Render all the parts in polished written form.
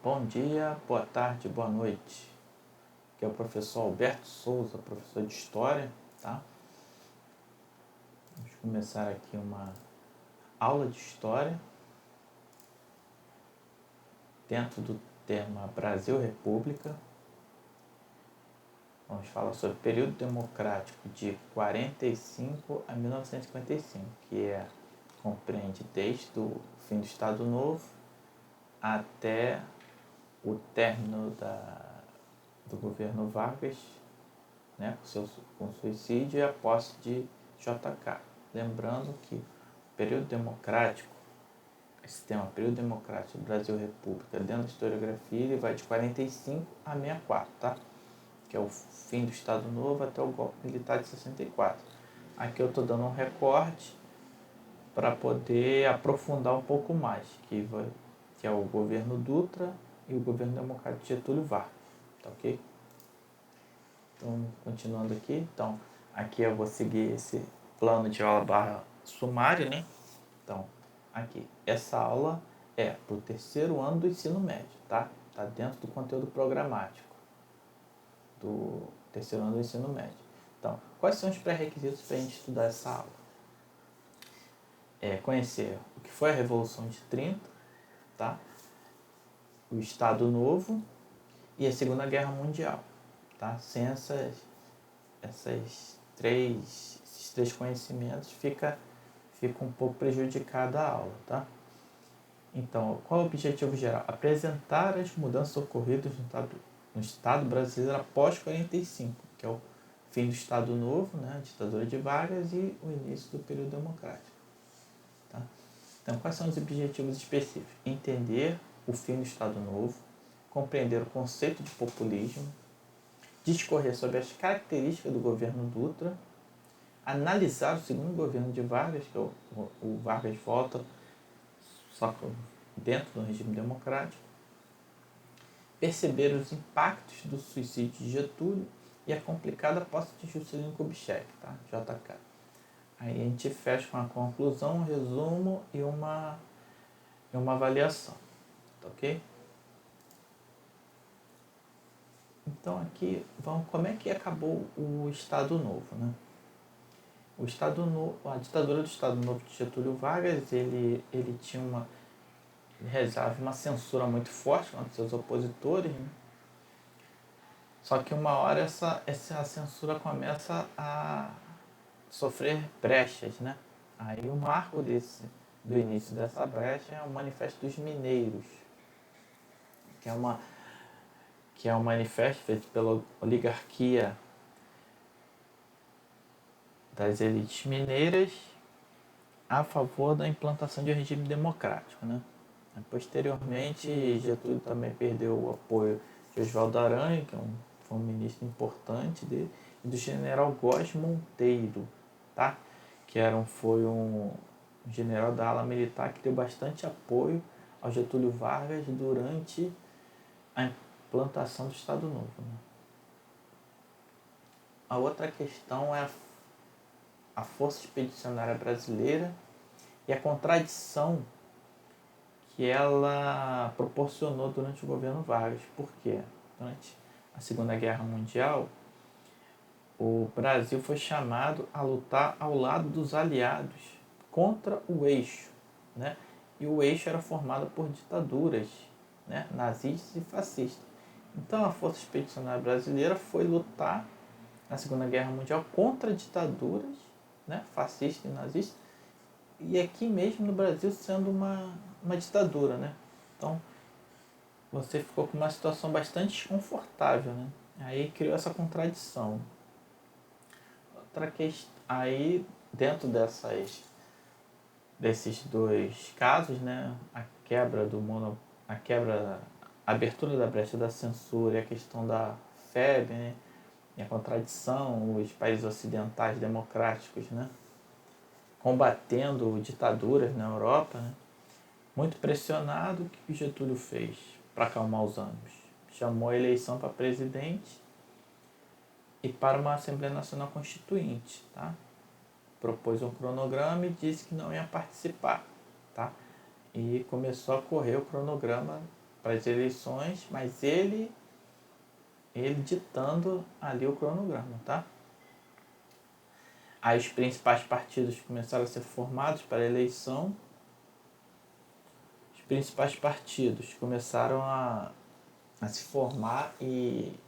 Bom dia, boa tarde, boa noite. Aqui é o professor Alberto Souza, professor de História, tá? Vamos começar aqui uma aula de História dentro do tema Brasil-República. Vamos falar sobre o período democrático de 45 a 1955, que compreende desde o fim do Estado Novo até o término do governo Vargas, né, com suicídio e a posse de JK. Lembrando que o período democrático, esse tema período democrático Brasil-República, dentro da historiografia, ele vai de 45 a 64, tá? Que é o fim do Estado Novo até o golpe militar de 64. Aqui eu estou dando um recorte para poder aprofundar um pouco mais, que é o governo Dutra e o governo democrático de Getúlio Vargas, tá ok? Então, continuando aqui, então, aqui eu vou seguir esse plano de aula barra sumário, né? Então, aqui, essa aula é para o terceiro ano do ensino médio, tá? Tá dentro do conteúdo programático do terceiro ano do ensino médio. Então, quais são os pré-requisitos para a gente estudar essa aula? Conhecer o que foi a Revolução de 30, tá? O Estado Novo e a Segunda Guerra Mundial, tá? Sem esses três conhecimentos fica um pouco prejudicada a aula, tá? Então, qual é o objetivo geral? Apresentar as mudanças ocorridas no Estado brasileiro após 45, que é o fim do Estado Novo, né, a ditadura de Vargas e o início do período democrático. Tá? Então, quais são os objetivos específicos? Entender o fim do Estado Novo, compreender o conceito de populismo, discorrer sobre as características do governo Dutra, analisar o segundo governo de Vargas, que é o Vargas volta só que dentro do regime democrático, perceber os impactos do suicídio de Getúlio e a complicada posse de Juscelino Kubitschek, tá? JK. Aí a gente fecha com a conclusão, um resumo e uma avaliação, tá ok? Então aqui, como é que acabou o Estado Novo, né? O Estado Novo, a ditadura do Estado Novo de Getúlio Vargas, ele realizava uma censura muito forte contra seus opositores, né? Só que uma hora essa censura começa a sofrer brechas, né? Aí o marco do início dessa brecha é o Manifesto dos Mineiros, que é um manifesto feito pela oligarquia das elites mineiras a favor da implantação de um regime democrático, né? Posteriormente, Getúlio também perdeu o apoio de Oswaldo Aranha, que foi um ministro importante dele, e do general Góes Monteiro, tá? Que foi um general da ala militar que deu bastante apoio ao Getúlio Vargas durante a implantação do Estado Novo, né? A outra questão é a Força Expedicionária Brasileira e a contradição que ela proporcionou durante o governo Vargas. Por quê? Durante a Segunda Guerra Mundial, o Brasil foi chamado a lutar ao lado dos aliados contra o eixo, né? E o eixo era formado por ditaduras, né, nazistas e fascistas. Então a Força Expedicionária Brasileira foi lutar na Segunda Guerra Mundial contra ditaduras, né, fascistas e nazistas, e aqui mesmo no Brasil sendo uma ditadura, né? Então você ficou com uma situação bastante desconfortável, né? Aí criou essa contradição. Outra questão, aí dentro desses dois casos, né, a abertura da brecha da censura e a questão da febre, né, e a contradição, os países ocidentais democráticos, né, combatendo ditaduras na Europa, né, muito pressionado, o que Getúlio fez para acalmar os ânimos? Chamou a eleição para presidente e para uma Assembleia Nacional Constituinte, tá? Propôs um cronograma e disse que não ia participar, tá? E começou a correr o cronograma para as eleições, mas ele ditando ali o cronograma, tá? Aí os principais partidos começaram a ser formados para a eleição. Os principais partidos começaram a se formar e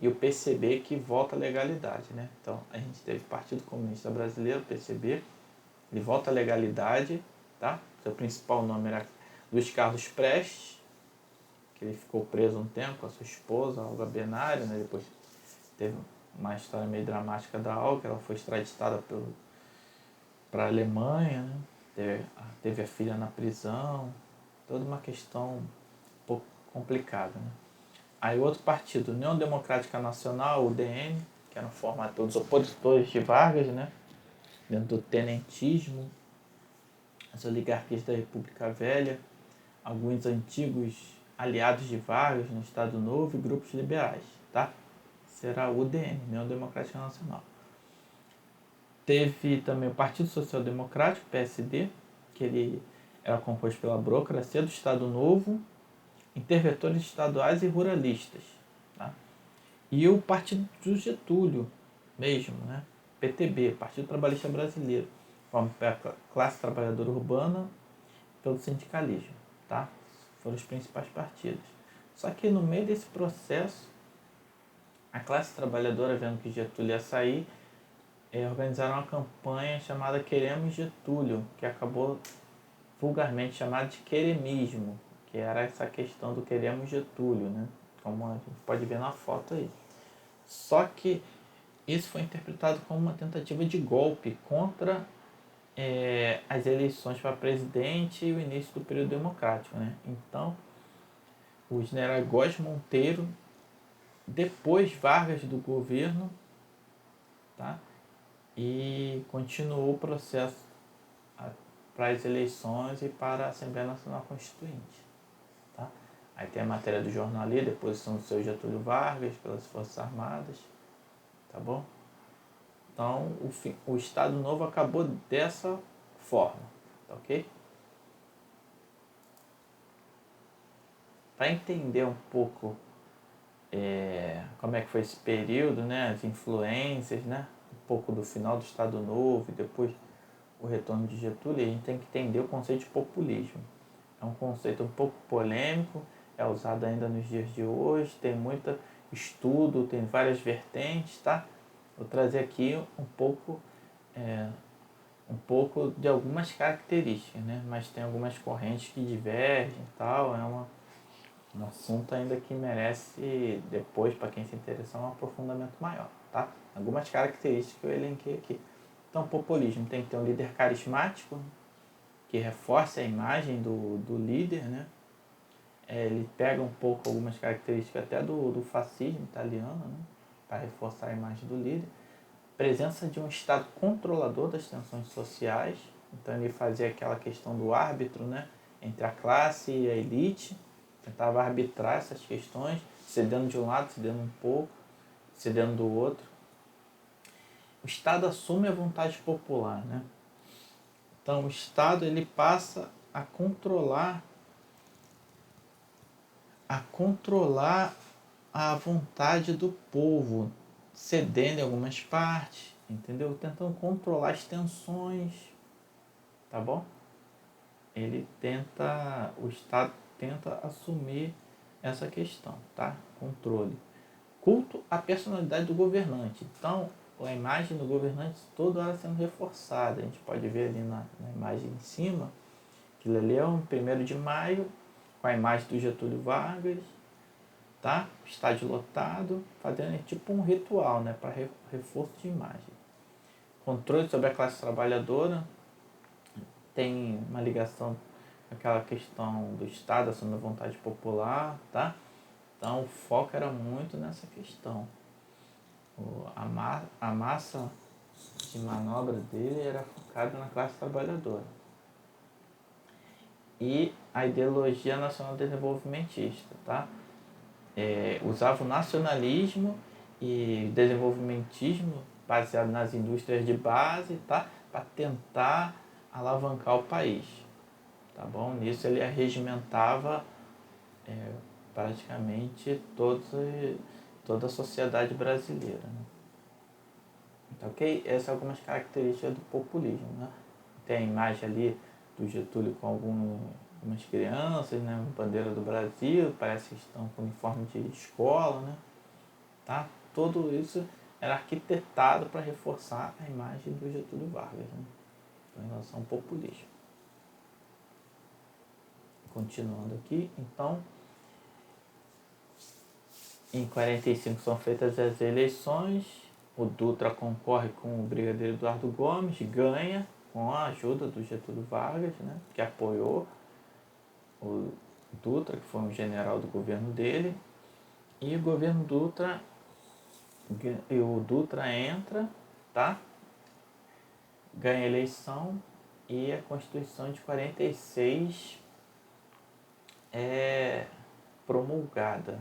o PCB que volta à legalidade, né? Então a gente teve o Partido Comunista Brasileiro, PCB, ele volta à legalidade, tá? Seu principal nome era Luiz Carlos Prestes, que ele ficou preso um tempo com a sua esposa, Olga Benário, né? Depois teve uma história meio dramática da Olga, ela foi extraditada para a Alemanha, né? Teve a filha na prisão, toda uma questão um pouco complicada, né? Aí outro partido, União Democrática Nacional, UDN, que eram formados dos opositores de Vargas, né? Dentro do tenentismo, as oligarquias da República Velha, alguns antigos aliados de Vargas no Estado Novo e grupos liberais, tá? Será o UDN, União Democrática Nacional. Teve também o Partido Social Democrático, PSD, que ele era composto pela burocracia do Estado Novo, interventores estaduais e ruralistas, tá? E o Partido do Getúlio mesmo, né? PTB, Partido Trabalhista Brasileiro, forma pela classe trabalhadora urbana pelo sindicalismo, tá? Foram os principais partidos. Só que no meio desse processo, a classe trabalhadora, vendo que Getúlio ia sair, organizaram uma campanha chamada Queremos Getúlio, que acabou vulgarmente chamada de queremismo, que era essa questão do Queremos Getúlio, né? Como a gente pode ver na foto aí. Só que isso foi interpretado como uma tentativa de golpe contra as eleições para presidente e o início do período democrático, né? Então, o general Góes Monteiro, depois Vargas do governo, tá? E continuou o processo para as eleições e para a Assembleia Nacional Constituinte, tá? Aí tem a matéria do jornal ali, deposição do seu Getúlio Vargas pelas Forças Armadas, tá bom? Então, o Estado Novo acabou dessa forma, tá ok? Para entender um pouco como é que foi esse período, né, as influências, né, um pouco do final do Estado Novo e depois o retorno de Getúlio, a gente tem que entender o conceito de populismo. É um conceito um pouco polêmico, é usado ainda nos dias de hoje, tem muito estudo, tem várias vertentes, tá? Vou trazer aqui um pouco de algumas características, né? Mas tem algumas correntes que divergem e tal, um assunto ainda que merece depois, para quem se interessar, um aprofundamento maior, tá? Algumas características que eu elenquei aqui. Então, o populismo tem que ter um líder carismático, que reforce a imagem do líder, né? Ele pega um pouco algumas características até do fascismo italiano, né? Para reforçar a imagem do líder. Presença de um Estado controlador das tensões sociais, então ele fazia aquela questão do árbitro, né? Entre a classe e a elite, tentava arbitrar essas questões, cedendo de um lado, cedendo um pouco, cedendo do outro. O Estado assume a vontade popular, né? Então o Estado ele passa a controlar a vontade do povo, cedendo em algumas partes, entendeu? Tentando controlar as tensões, tá bom? O Estado tenta assumir essa questão, tá? Controle. Culto à personalidade do governante. Então, a imagem do governante toda hora sendo reforçada. A gente pode ver ali na imagem em cima, aquilo ali é um 1º de maio, com a imagem do Getúlio Vargas, tá? Estádio lotado, fazendo tipo um ritual, né? Para reforço de imagem. Controle sobre a classe trabalhadora, tem uma ligação com aquela questão do Estado assumindo a vontade popular, tá? Então o foco era muito nessa questão. A massa de manobra dele era focada na classe trabalhadora. E a ideologia nacional desenvolvimentista, tá? Usava o nacionalismo e desenvolvimentismo baseado nas indústrias de base, tá? Para tentar alavancar o país, tá bom? Nisso ele regimentava praticamente toda a sociedade brasileira. Né? Então, ok? Essas são algumas características do populismo. Né? Tem a imagem ali do Getúlio com algumas crianças, né? Bandeira do Brasil, parece que estão com uniforme de escola. Né? Tá? Tudo isso era arquitetado para reforçar a imagem do Getúlio Vargas, né? Em relação ao populismo. Continuando aqui, então, em 45 são feitas as eleições, o Dutra concorre com o brigadeiro Eduardo Gomes, ganha com a ajuda do Getúlio Vargas, né, que apoiou o Dutra, que foi um general do governo dele, e o governo Dutra, o Dutra entra, tá? Ganha a eleição e a Constituição de 46 é promulgada,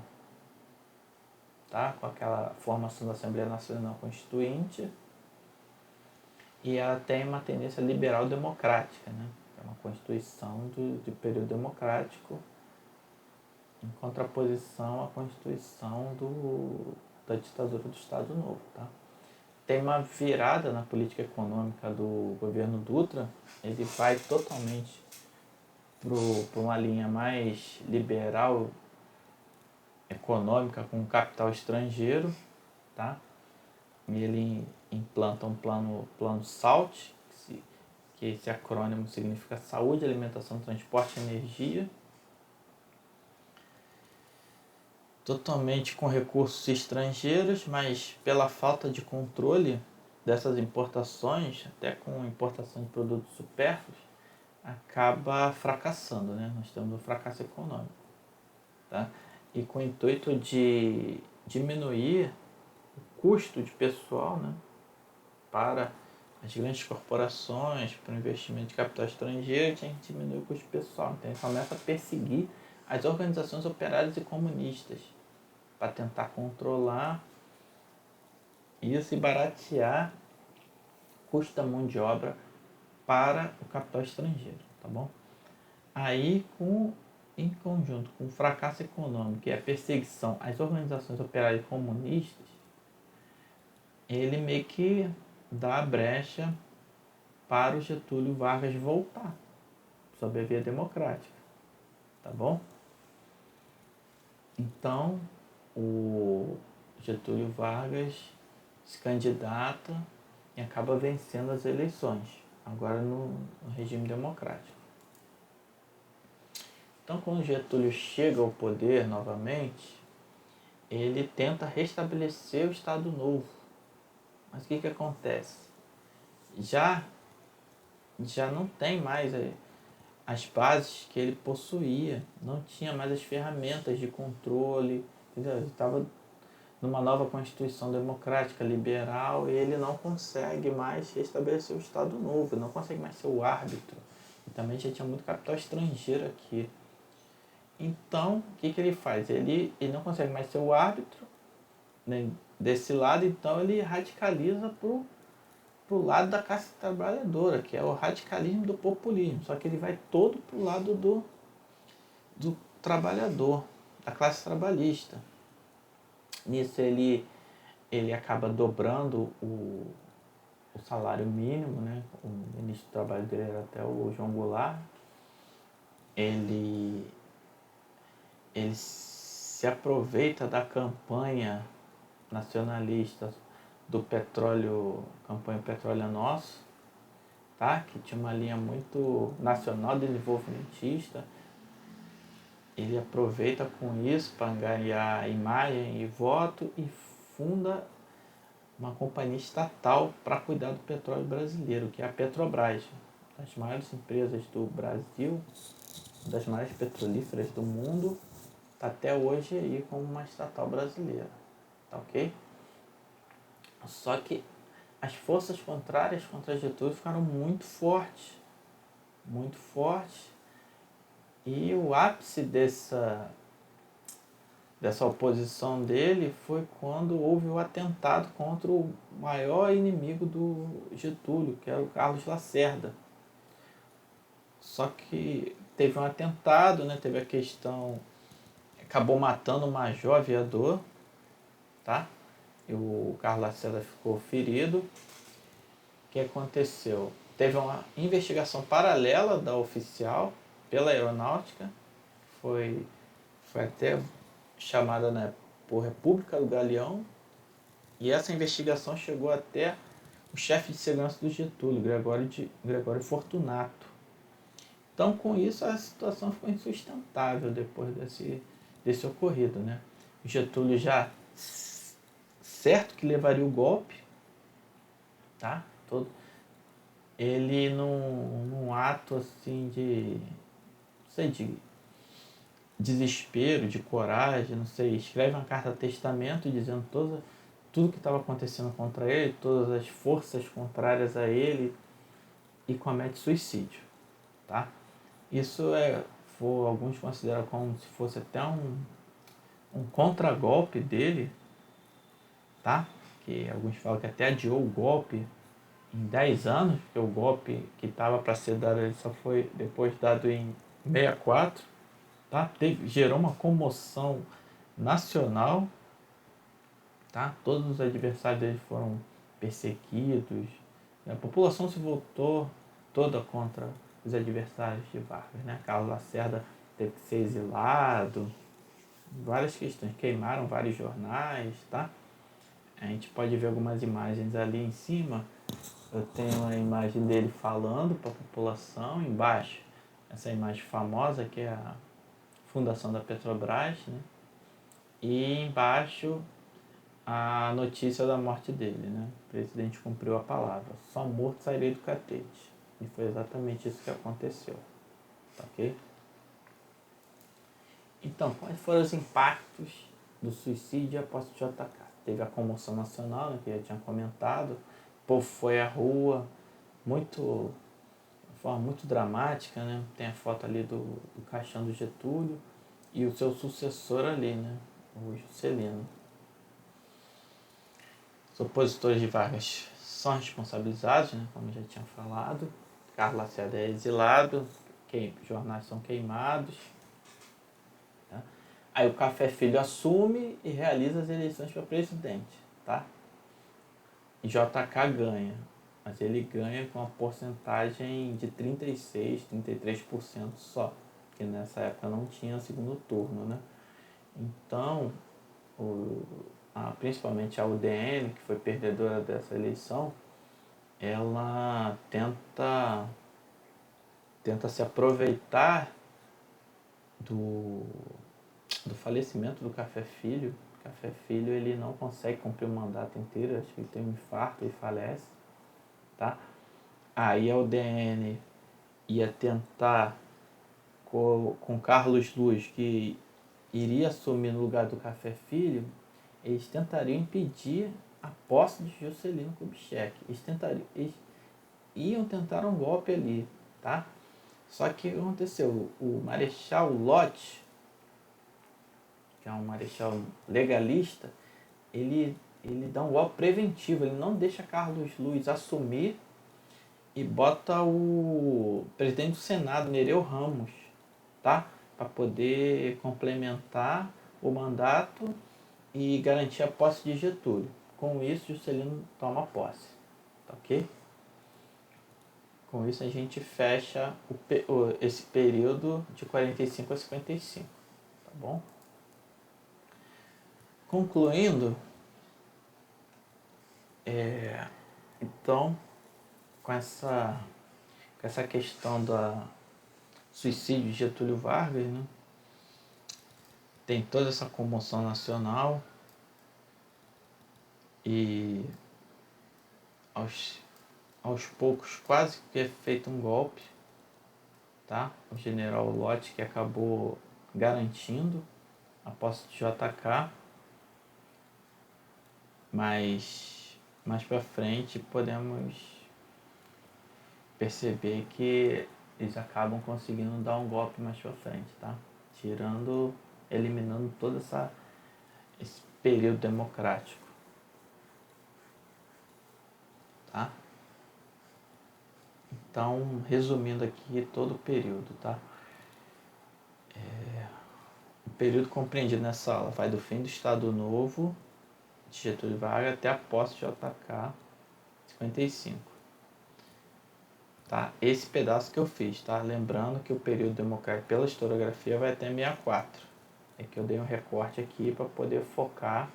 tá? Com aquela formação da Assembleia Nacional Constituinte, e ela tem uma tendência liberal democrática, né? É uma Constituição de período democrático, em contraposição à Constituição da ditadura do Estado Novo, tá? Tem uma virada na política econômica do governo Dutra, ele vai totalmente para uma linha mais liberal econômica com capital estrangeiro, tá? E ele implanta um plano SALT, que esse acrônimo significa Saúde, Alimentação, Transporte e Energia, totalmente com recursos estrangeiros, mas pela falta de controle dessas importações, até com importação de produtos supérfluos, acaba fracassando, né? Nós temos um fracasso econômico, tá? E com o intuito de diminuir o custo de pessoal, né, para as grandes corporações, para o investimento de capital estrangeiro, a gente diminui o custo de pessoal. Então ele começa a perseguir as organizações operárias e comunistas para tentar controlar isso e baratear o custo da mão de obra para o capital estrangeiro, tá bom? Aí, em conjunto com o fracasso econômico e a perseguição às organizações operárias comunistas, ele meio que dá a brecha para o Getúlio Vargas voltar sob a via democrática, tá bom? Então, o Getúlio Vargas se candidata e acaba vencendo as eleições, agora no regime democrático. Então, quando Getúlio chega ao poder novamente, ele tenta restabelecer o Estado Novo. Mas o que acontece? Já não tem mais as bases que ele possuía, não tinha mais as ferramentas de controle, entendeu? Ele estava numa nova Constituição democrática, liberal, e ele não consegue mais restabelecer o Estado Novo, não consegue mais ser o árbitro. E também já tinha muito capital estrangeiro aqui. Então, o que ele faz? Ele não consegue mais ser o árbitro, né, desse lado, então ele radicaliza pro lado da classe trabalhadora, que é o radicalismo do populismo, só que ele vai todo pro lado do trabalhador, da classe trabalhista. Nisso ele acaba dobrando o salário mínimo, né? O ministro do trabalho dele era até o João Goulart. Ele se aproveita da campanha nacionalista do petróleo, campanha Petróleo é Nosso, tá? Que tinha uma linha muito nacional desenvolvimentista. Ele aproveita com isso para ganhar imagem e voto e funda uma companhia estatal para cuidar do petróleo brasileiro, que é a Petrobras, das maiores empresas do Brasil, das maiores petrolíferas do mundo, está até hoje aí como uma estatal brasileira, tá ok? Só que as forças contrárias contra Getúlio ficaram muito fortes, e o ápice dessa oposição dele foi quando houve o atentado contra o maior inimigo do Getúlio, que era o Carlos Lacerda. Só que teve um atentado, né? Teve a questão acabou matando o major aviador, tá? E o Carlos Lacerda ficou ferido. O que aconteceu? Teve uma investigação paralela da oficial pela aeronáutica, foi até chamada, né, por República do Galeão, e essa investigação chegou até o chefe de segurança do Getúlio, Gregório Fortunato. Então, com isso, a situação ficou insustentável depois desse ocorrido, né? O Getúlio já certo que levaria o golpe, tá? Ele num ato assim de, não sei, de desespero, de coragem, não sei, escreve uma carta testamento dizendo tudo que estava acontecendo contra ele, todas as forças contrárias a ele, e comete suicídio, tá? Isso alguns consideram como se fosse até um contragolpe dele, tá? Que alguns falam que até adiou o golpe em 10 anos, porque o golpe que estava para ser dado ele só foi depois dado em 64, tá? Gerou uma comoção nacional, tá? Todos os adversários dele foram perseguidos, a população se voltou toda contra os adversários de Vargas, né? Carlos Lacerda teve que ser exilado, várias questões, queimaram vários jornais, tá? A gente pode ver algumas imagens ali em cima. Eu tenho a imagem dele falando para a população, embaixo essa imagem famosa que é a fundação da Petrobras, né? E embaixo a notícia da morte dele, né? O presidente cumpriu a palavra, só morto sairei do catete. E foi exatamente isso que aconteceu, tá ok? Então, quais foram os impactos do suicídio após o JK? Teve a comoção nacional, né, que eu já tinha comentado, o povo foi à rua, de forma muito dramática, né? Tem a foto ali do caixão do Getúlio e o seu sucessor ali, né? O Juscelino. Os opositores de Vargas são responsabilizados, né? Como eu já tinha falado. Carlos Lacerda é exilado, jornais são queimados. Tá? Aí o Café Filho assume e realiza as eleições para presidente. Tá? E JK ganha. Mas ele ganha com uma porcentagem de 36%, 33% só. Porque nessa época não tinha segundo turno, né? Então, principalmente a UDN, que foi perdedora dessa eleição, ela tenta se aproveitar do falecimento do Café Filho. O Café Filho ele não consegue cumprir o mandato inteiro, acho que ele tem um infarto e falece. Tá? Aí a UDN ia tentar com Carlos Luz, que iria assumir no lugar do Café Filho, eles tentariam impedir a posse de Juscelino Kubitschek. Eles iam tentar um golpe ali, tá? Só que o que aconteceu? O Marechal Lott, que é um marechal legalista, ele dá um golpe preventivo, ele não deixa Carlos Luz assumir e bota o presidente do Senado, Nereu Ramos, tá? Para poder complementar o mandato e garantir a posse de Getúlio. Com isso, Juscelino toma posse, tá ok? Com isso a gente fecha esse período de 45 a 55, tá bom? Concluindo, então, com essa questão do suicídio de Getúlio Vargas, né? Tem toda essa comoção nacional e aos poucos quase que é feito um golpe, tá? O general Lott que acabou garantindo a posse de JK, mas mais para frente podemos perceber que eles acabam conseguindo dar um golpe mais para frente, tá? Eliminando todo esse período democrático, tá? Então, resumindo aqui todo o período, tá? O período compreendido nessa aula vai do fim do Estado Novo de Getúlio Vargas até a posse de JK 55. Tá? Esse pedaço que eu fiz, tá? Lembrando que o período democrático pela historiografia vai até 64. É que eu dei um recorte aqui para poder focar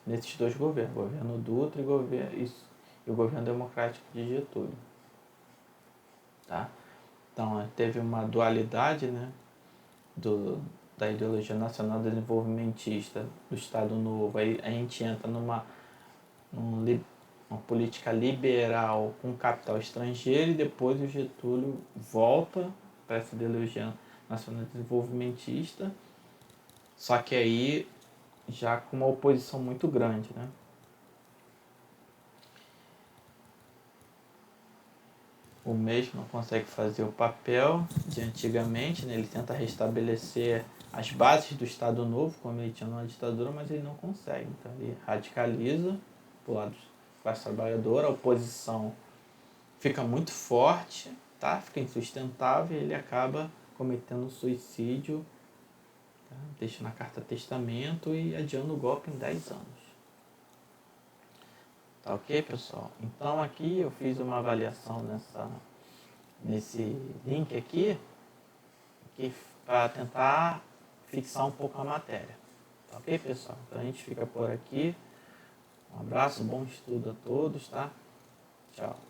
nesses dois governos, governo Dutra e o governo democrático de Getúlio. Tá? Então, teve uma dualidade, né, da ideologia nacional desenvolvimentista do Estado Novo. Aí a gente entra numa política liberal com capital estrangeiro e depois o Getúlio volta para essa ideologia nacional desenvolvimentista, só que aí já com uma oposição muito grande, né? O mesmo não consegue fazer o papel de antigamente, né? Ele tenta restabelecer as bases do Estado Novo, como ele tinha numa ditadura, mas ele não consegue. Então ele radicaliza para o lado da classe trabalhadora, a oposição fica muito forte, tá? Fica insustentável e ele acaba cometendo suicídio, tá? Deixando a carta testamento e adiando o golpe em 10 anos. Tá ok, pessoal? Então aqui eu fiz uma avaliação nesse link aqui para tentar fixar um pouco a matéria. Tá ok, pessoal? Então a gente fica por aqui. Um abraço, bom estudo a todos, tá? Tchau.